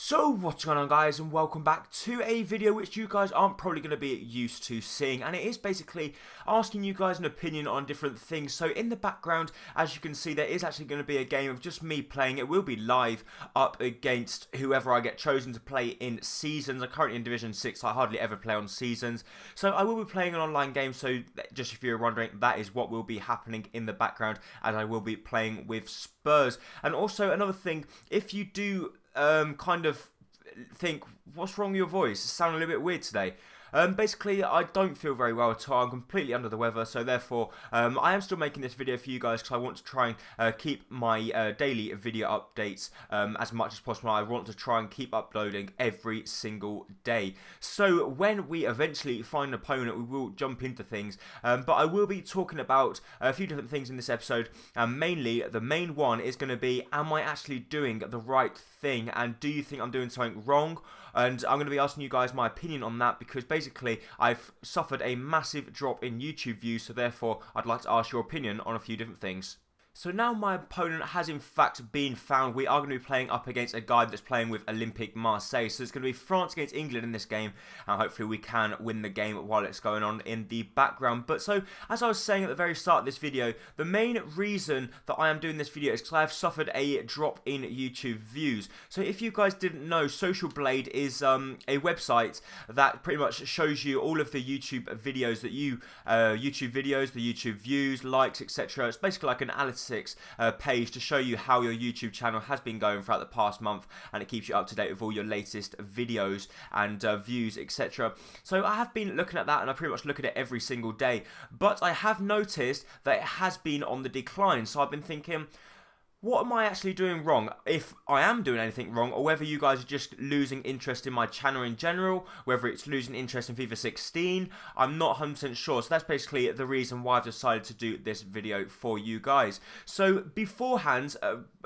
So what's going on, guys, and welcome back to a video which you guys aren't probably going to be used to seeing, and it is basically asking you guys an opinion on different things. So in the background, as you can see, there is actually going to be a game of just me playing. It will be live up against whoever I get chosen to play in seasons. I'm currently in Division 6, I hardly ever play on seasons, so I will be playing an online game. So just if you're wondering, that is what will be happening in the background, as I will be playing with Spurs. And also another thing, if you do kind of think, what's wrong with your voice? It's sounding a little bit weird today. Basically, I don't feel very well at all. I'm completely under the weather, so therefore, I am still making this video for you guys because I want to try and keep my daily video updates as much as possible. I want to try and keep uploading every single day. So when we eventually find an opponent, we will jump into things. But I will be talking about a few different things in this episode, and mainly the main one is going to be, am I actually doing the right thing, and do you think I'm doing something wrong? And I'm going to be asking you guys my opinion on that, because basically I've suffered a massive drop in YouTube views, so therefore I'd like to ask your opinion on a few different things. So now my opponent has in fact been found. We are going to be playing up against a guy that's playing with Olympique Marseille. So it's going to be France against England in this game, and hopefully we can win the game while it's going on in the background. But so, as I was saying at the very start of this video, the main reason that I am doing this video is because I have suffered a drop in YouTube views. So if you guys didn't know, Social Blade is a website that pretty much shows you all of the YouTube videos that you, the YouTube views, likes, etc. It's basically like an analytics page to show you how your YouTube channel has been going throughout the past month, and it keeps you up to date with all your latest videos and views, etc. So I have been looking at that, and I pretty much look at it every single day, but I have noticed that it has been on the decline. So I've been thinking, what am I actually doing wrong? If I am doing anything wrong, or whether you guys are just losing interest in my channel in general, whether it's losing interest in FIFA 16, I'm not 100% sure. So that's basically the reason why I've decided to do this video for you guys. So beforehand,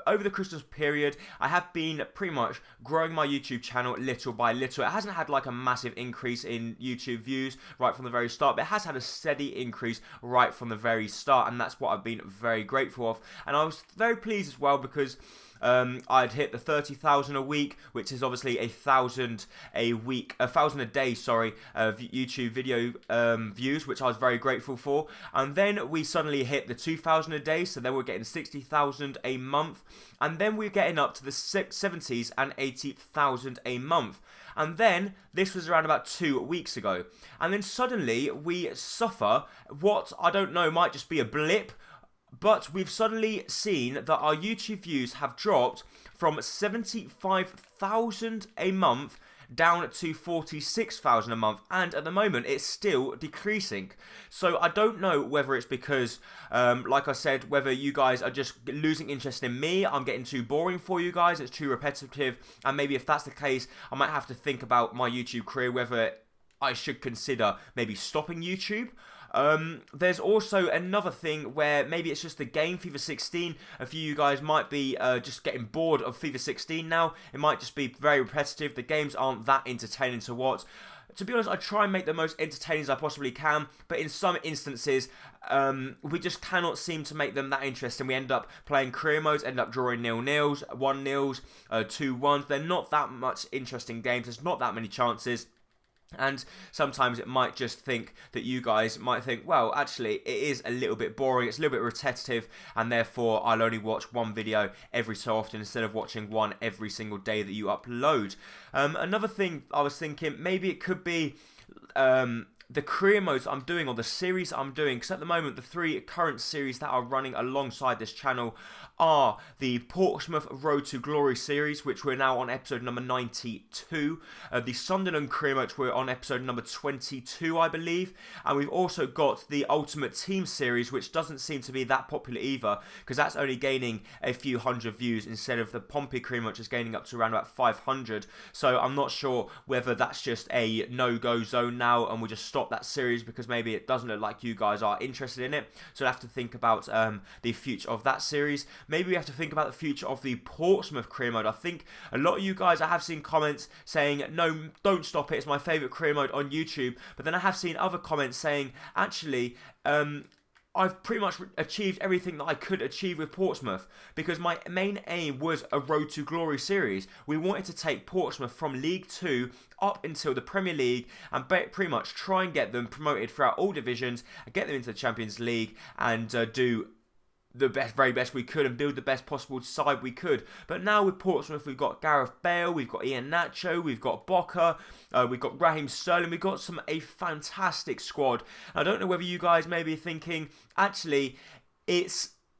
over the Christmas period, I have been pretty much growing my YouTube channel little by little. It hasn't had like a massive increase in YouTube views right from the very start, but it has had a steady increase right from the very start, and that's what I've been very grateful of. And I was very pleased as well, because I'd hit the 30,000 a week, which is obviously 1,000 a week, 1,000 a day, sorry, of YouTube video views, which I was very grateful for. And then we suddenly hit the 2,000 a day, so then we're getting 60,000 a month, and then we're getting up to the 70s and 80,000 a month. And then, this was around about 2 weeks ago, and then suddenly we suffer what, I don't know, might just be a blip, but we've suddenly seen that our YouTube views have dropped from 75,000 a month down to 46,000 a month, and at the moment it's still decreasing. So I don't know whether it's because, like I said, whether you guys are just losing interest in me, I'm getting too boring for you guys, it's too repetitive, and maybe if that's the case, I might have to think about my YouTube career, whether I should consider maybe stopping YouTube. There's also another thing where maybe it's just the game, FIFA 16. A few of you guys might be just getting bored of FIFA 16 now. It might just be very repetitive. The games aren't that entertaining to watch. To be honest, I try and make the most entertaining as I possibly can, but in some instances, we just cannot seem to make them that interesting. We end up playing career modes, end up drawing 0-0s, 1-0s, 2-1s. They're not that much interesting games. There's not that many chances. And sometimes it might just think that you guys might think, well, actually, it is a little bit boring, it's a little bit repetitive, and therefore I'll only watch one video every so often instead of watching one every single day that you upload. Another thing I was thinking, maybe it could be the career modes I'm doing, or the series I'm doing, because at the moment the 3 current series that are running alongside this channel are the Portsmouth Road to Glory series, which we're now on episode number 92, the Sunderland career mode, we're on episode number 22, I believe, and we've also got the Ultimate Team series, which doesn't seem to be that popular either, because that's only gaining a few hundred views instead of the Pompey career mode, which is gaining up to around about 500, so I'm not sure whether that's just a no-go zone now and we'll just stop that series because maybe it doesn't look like you guys are interested in it. So I have to think about the future of that series. Maybe we have to think about the future of the Portsmouth career mode. I think a lot of you guys, I have seen comments saying, no, don't stop it, it's my favourite career mode on YouTube. But then I have seen other comments saying, actually, I've pretty much achieved everything that I could achieve with Portsmouth, because my main aim was a Road to Glory series. We wanted to take Portsmouth from League 2 up until the Premier League and pretty much try and get them promoted throughout all divisions, get them into the Champions League, and do the very best we could and build the best possible side we could. But now with Portsmouth, we've got Gareth Bale, we've got Iheanacho, we've got Boca, we've got Raheem Sterling, we've got a fantastic squad. I don't know whether you guys may be thinking, actually,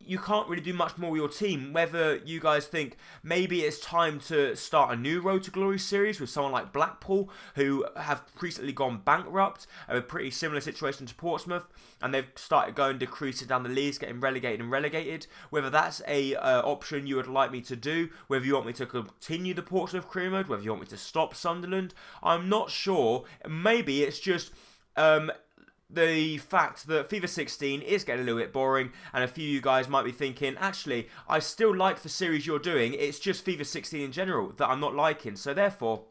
you can't really do much more with your team. Whether you guys think maybe it's time to start a new Road to Glory series with someone like Blackpool, who have recently gone bankrupt, a pretty similar situation to Portsmouth, and they've started going decreasing down the leagues, getting relegated. Whether that's a option you would like me to do, whether you want me to continue the Portsmouth career mode, whether you want me to stop Sunderland, I'm not sure. Maybe it's just the fact that FIFA 16 is getting a little bit boring, and a few of you guys might be thinking, actually, I still like the series you're doing, it's just FIFA 16 in general that I'm not liking. So therefore,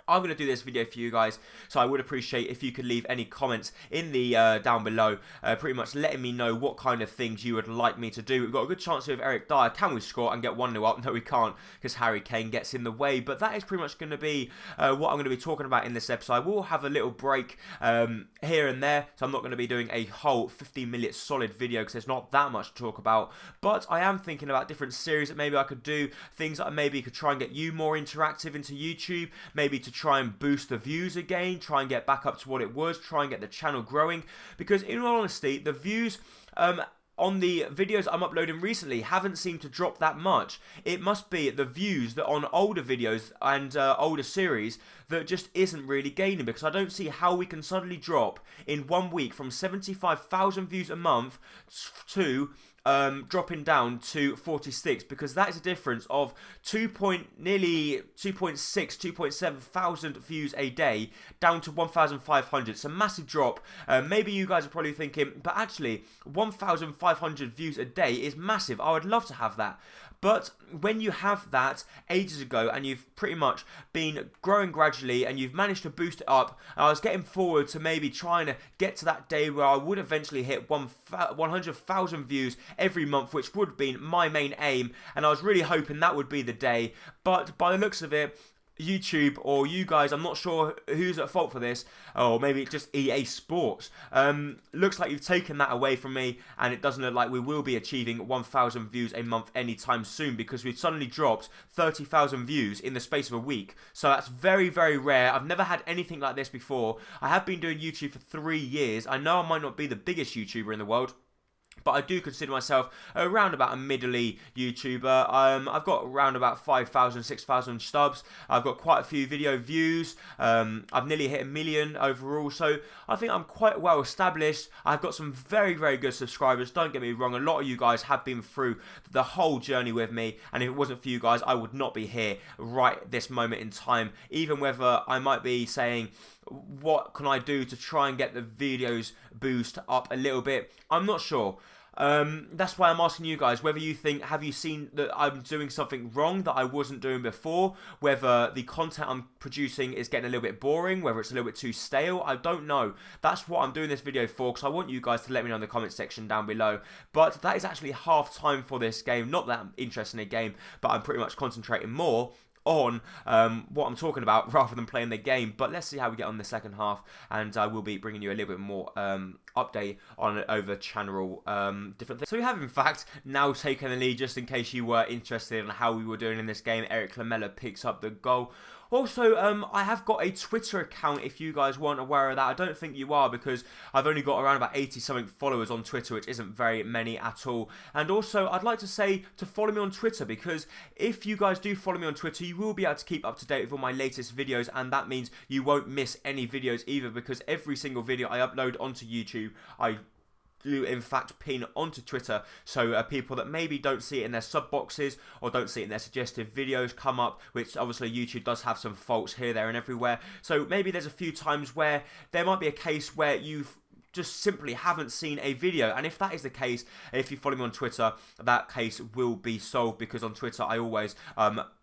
I'm going to do this video for you guys, so I would appreciate if you could leave any comments in the down below, pretty much letting me know what kind of things you would like me to do. We've got a good chance with Eric Dyer. Can we score and get 1-0 up? No, we can't, because Harry Kane gets in the way. But that is pretty much going to be what I'm going to be talking about in this episode. I will have a little break here and there, so I'm not going to be doing a whole 15-minute solid video, because there's not that much to talk about. But I am thinking about different series that maybe I could do, things that I maybe could try and get you more interactive into YouTube, maybe to try and boost the views again, try and get back up to what it was, try and get the channel growing, because in all honesty, the views on the videos I'm uploading recently haven't seemed to drop that much. It must be the views that on older videos and older series that just isn't really gaining, because I don't see how we can suddenly drop in 1 week from 75,000 views a month to dropping down to 46, because that is a difference of nearly 2.7 thousand views a day down to 1,500. It's a massive drop. Maybe you guys are probably thinking, but actually 1,500 views a day is massive. I would love to have that. But when you have that ages ago and you've pretty much been growing gradually and you've managed to boost it up, I was getting forward to maybe trying to get to that day where I would eventually hit 100,000 views every month, which would have been my main aim, and I was really hoping that would be the day. But by the looks of it, YouTube, or you guys, I'm not sure who's at fault for this, or maybe it's just EA Sports, looks like you've taken that away from me, and it doesn't look like we will be achieving 1,000 views a month anytime soon, because we've suddenly dropped 30,000 views in the space of a week. So that's very, very rare. I've never had anything like this before. I have been doing YouTube for 3 years. I know I might not be the biggest YouTuber in the world, but I do consider myself around about a middly YouTuber. I've got around about 5,000, 6,000 subs. I've got quite a few video views. I've nearly hit 1 million overall. So I think I'm quite well established. I've got some very, very good subscribers. Don't get me wrong. A lot of you guys have been through the whole journey with me. And if it wasn't for you guys, I would not be here right this moment in time. Even whether I might be saying, what can I do to try and get the videos boost up a little bit? I'm not sure. That's why I'm asking you guys whether you think, have you seen that I'm doing something wrong that I wasn't doing before? Whether the content I'm producing is getting a little bit boring, whether it's a little bit too stale, I don't know. That's what I'm doing this video for, because I want you guys to let me know in the comment section down below. But that is actually half time for this game. Not that I'm interested in a game, but I'm pretty much concentrating more on what I'm talking about rather than playing the game. But let's see how we get on the second half, and I will be bringing you a little bit more update on over channel different things. So we have in fact now taken the lead, just in case you were interested in how we were doing in this game. Eric Lamela picks up the goal. Also, I have got a Twitter account if you guys weren't aware of that. I don't think you are, because I've only got around about 80-something followers on Twitter, which isn't very many at all. And also, I'd like to say to follow me on Twitter, because if you guys do follow me on Twitter, you will be able to keep up to date with all my latest videos, and that means you won't miss any videos either, because every single video I upload onto YouTube, I do in fact pin onto Twitter, so people that maybe don't see it in their sub boxes or don't see it in their suggested videos come up, which obviously YouTube does have some faults here, there and everywhere. So maybe there's a few times where there might be a case where you've just simply haven't seen a video, and if that is the case, if you follow me on Twitter, that case will be solved, because on Twitter I always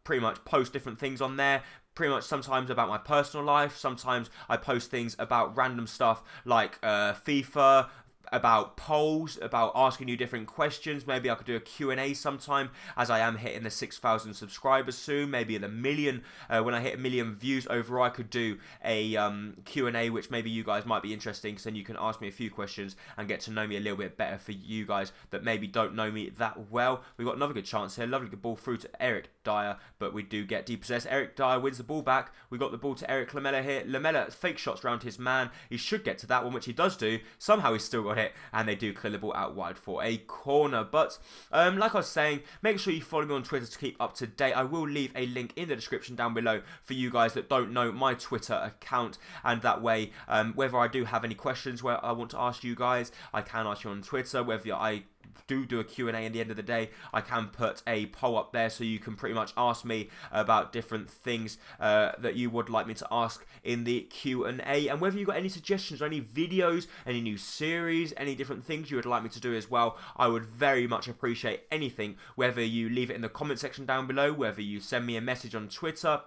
pretty much post different things on there. Pretty much sometimes about my personal life, sometimes I post things about random stuff like FIFA, about polls, about asking you different questions. Maybe I could do a Q&A sometime, as I am hitting the 6,000 subscribers soon. Maybe at a million, when I hit a million views overall, I could do a Q&A, which maybe you guys might be interested in, because then you can ask me a few questions and get to know me a little bit better, for you guys that maybe don't know me that well. We've got another good chance here. Lovely good ball through to Eric Dyer, but we do get depossessed. Eric Dyer wins the ball back. We got the ball to Eric Lamela here. Lamela fake shots around his man. He should get to that one, which he does do. Somehow he's still got it, and they do clear the ball out wide for a corner. But like I was saying, make sure you follow me on Twitter to keep up to date. I will leave a link in the description down below for you guys that don't know my Twitter account, and that way, whether I do have any questions where I want to ask you guys, I can ask you on Twitter. Whether I do a Q&A at the end of the day, I can put a poll up there, so you can pretty much ask me about different things that you would like me to ask in the Q&A, and whether you got any suggestions or any videos, any new series, any different things you would like me to do as well. I would very much appreciate anything, whether you leave it in the comment section down below, whether you send me a message on Twitter,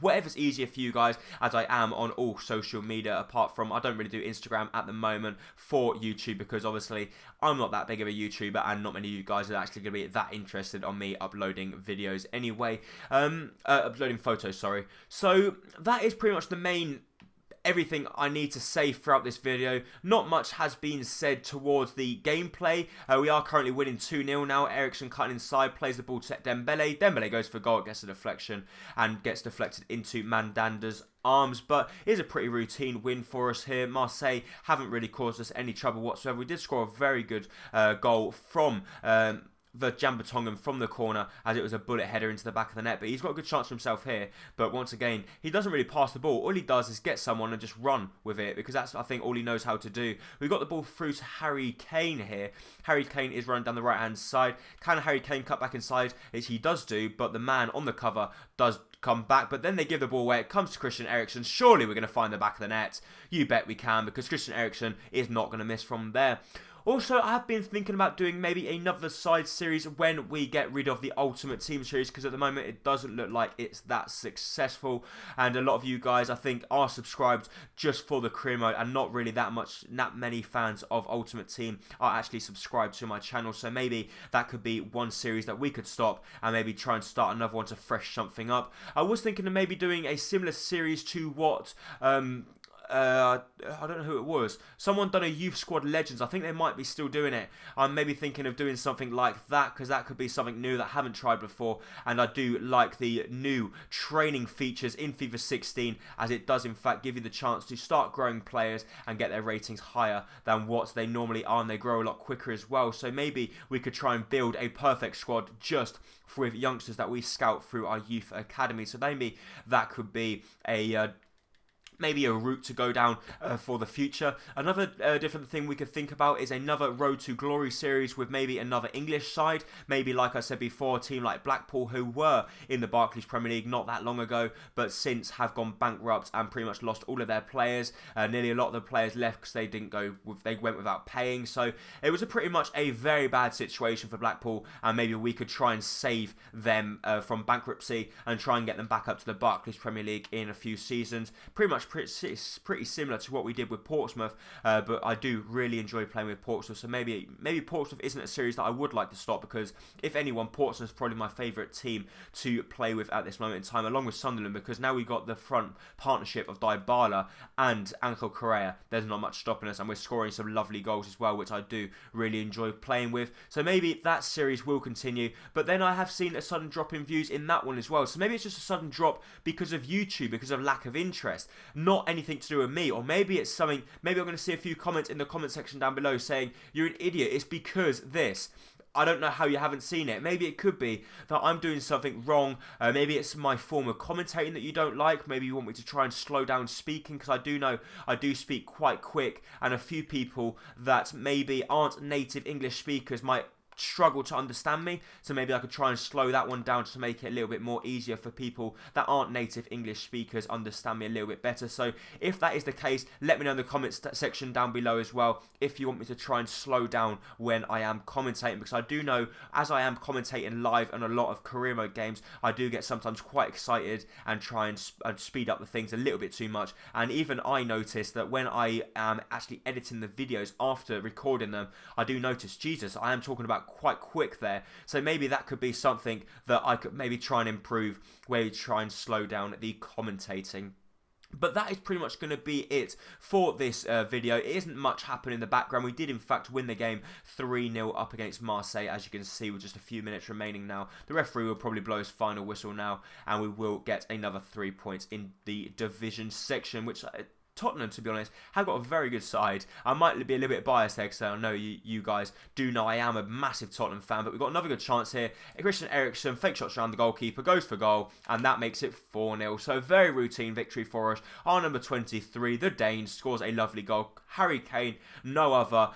whatever's easier for you guys, as I am on all social media, apart from I don't really do Instagram at the moment for YouTube, because obviously I'm not that big of a YouTuber, and not many of you guys are actually going to be that interested on me uploading videos anyway, uploading photos, sorry. So that is pretty much the main everything I need to say throughout this video. Not much has been said towards the gameplay. We are currently winning 2-0 now. Eriksen cutting inside, plays the ball to Dembele. Dembele goes for goal, gets a deflection, and gets deflected into Mandanda's arms. But it is a pretty routine win for us here. Marseille haven't really caused us any trouble whatsoever. We did score a very good goal from the Vertonghen from the corner, as it was a bullet header into the back of the net. But he's got a good chance for himself here. But once again, he doesn't really pass the ball. All he does is get someone and just run with it, because that's, I think, all he knows how to do. We've got the ball through to Harry Kane here. Harry Kane is running down the right-hand side. Can Harry Kane cut back inside? He does do, but the man on the cover does come back. But then they give the ball away. It comes to Christian Eriksen. Surely we're going to find the back of the net. You bet we can, because Christian Eriksen is not going to miss from there. Also, I have been thinking about doing maybe another side series when we get rid of the Ultimate Team series, because at the moment it doesn't look like it's that successful, and a lot of you guys, I think, are subscribed just for the career mode, and not really that many fans of Ultimate Team are actually subscribed to my channel. So maybe that could be one series that we could stop and maybe try and start another one to fresh something up. I was thinking of maybe doing a similar series to what I don't know who it was. Someone done a Youth Squad Legends. I think they might be still doing it. I'm maybe thinking of doing something like that, because that could be something new that I haven't tried before. And I do like the new training features in FIFA 16, as it does in fact give you the chance to start growing players and get their ratings higher than what they normally are, and they grow a lot quicker as well. So maybe we could try and build a perfect squad just with youngsters that we scout through our youth academy. So maybe that could be a maybe a route to go down for the future. Another different thing we could think about is another Road to Glory series with maybe another English side. Maybe, like I said before, a team like Blackpool, who were in the Barclays Premier League not that long ago, but since have gone bankrupt and pretty much lost all of their players. Nearly a lot of the players left because they went without paying. So it was pretty much a very bad situation for Blackpool, and maybe we could try and save them from bankruptcy and try and get them back up to the Barclays Premier League in a few seasons. Pretty similar to what we did with Portsmouth, but I do really enjoy playing with Portsmouth. So maybe Portsmouth isn't a series that I would like to stop, because if anyone, Portsmouth is probably my favourite team to play with at this moment in time, along with Sunderland, because now we've got the front partnership of Dybala and Angel Correa. There's not much stopping us, and we're scoring some lovely goals as well, which I do really enjoy playing with. So maybe that series will continue, but then I have seen a sudden drop in views in that one as well. So maybe it's just a sudden drop because of YouTube, because of lack of interest. Not anything to do with me, or maybe it's something, maybe I'm going to see a few comments in the comment section down below saying, you're an idiot, it's because this. I don't know how you haven't seen it. Maybe it could be that I'm doing something wrong. Maybe it's my form of commentating that you don't like. Maybe you want me to try and slow down speaking, because I do know I do speak quite quick, and a few people that maybe aren't native English speakers might struggle to understand me, so maybe I could try and slow that one down to make it a little bit more easier for people that aren't native English speakers understand me a little bit better. So if that is the case, let me know in the comments section down below as well if you want me to try and slow down when I am commentating, because I do know as I am commentating live on a lot of career mode games, I do get sometimes quite excited and try and speed up the things a little bit too much. And even I notice that when I am actually editing the videos after recording them, I do notice, Jesus, I am talking about quite quick there. So maybe that could be something that I could maybe try and improve, where you try and slow down the commentating. But that is pretty much going to be it for this video. It isn't much happening in the background. We did in fact win the game 3-0 up against Marseille, as you can see, with just a few minutes remaining now. The referee will probably blow his final whistle now, and we will get another 3 points in the division section, which Tottenham, to be honest, have got a very good side. I might be a little bit biased there, because I know you guys do know I am a massive Tottenham fan, but we've got another good chance here. Christian Eriksen, fake shots around the goalkeeper, goes for goal, and that makes it 4-0. So very routine victory for us. Our number 23, the Dane, scores a lovely goal. Harry Kane, no other,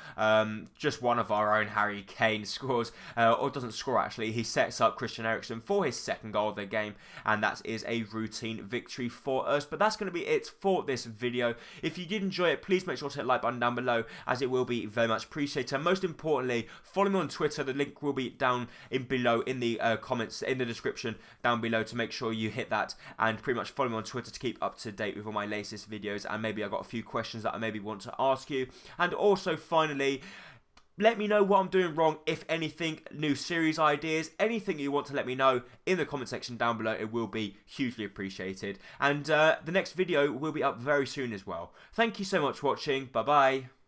just one of our own Harry Kane scores, or doesn't score actually. He sets up Christian Eriksen for his second goal of the game, and that is a routine victory for us. But that's going to be it for this video. If you did enjoy it, please make sure to hit the like button down below, as it will be very much appreciated. And most importantly, follow me on Twitter. The link will be down below in the comments, in the description down below, to make sure you hit that, and pretty much follow me on Twitter to keep up to date with all my latest videos. And maybe I've got a few questions that I maybe want to ask you. And also, finally, let me know what I'm doing wrong, if anything, new series ideas, anything you want to let me know in the comment section down below. It will be hugely appreciated. And the next video will be up very soon as well. Thank you so much for watching. Bye-bye.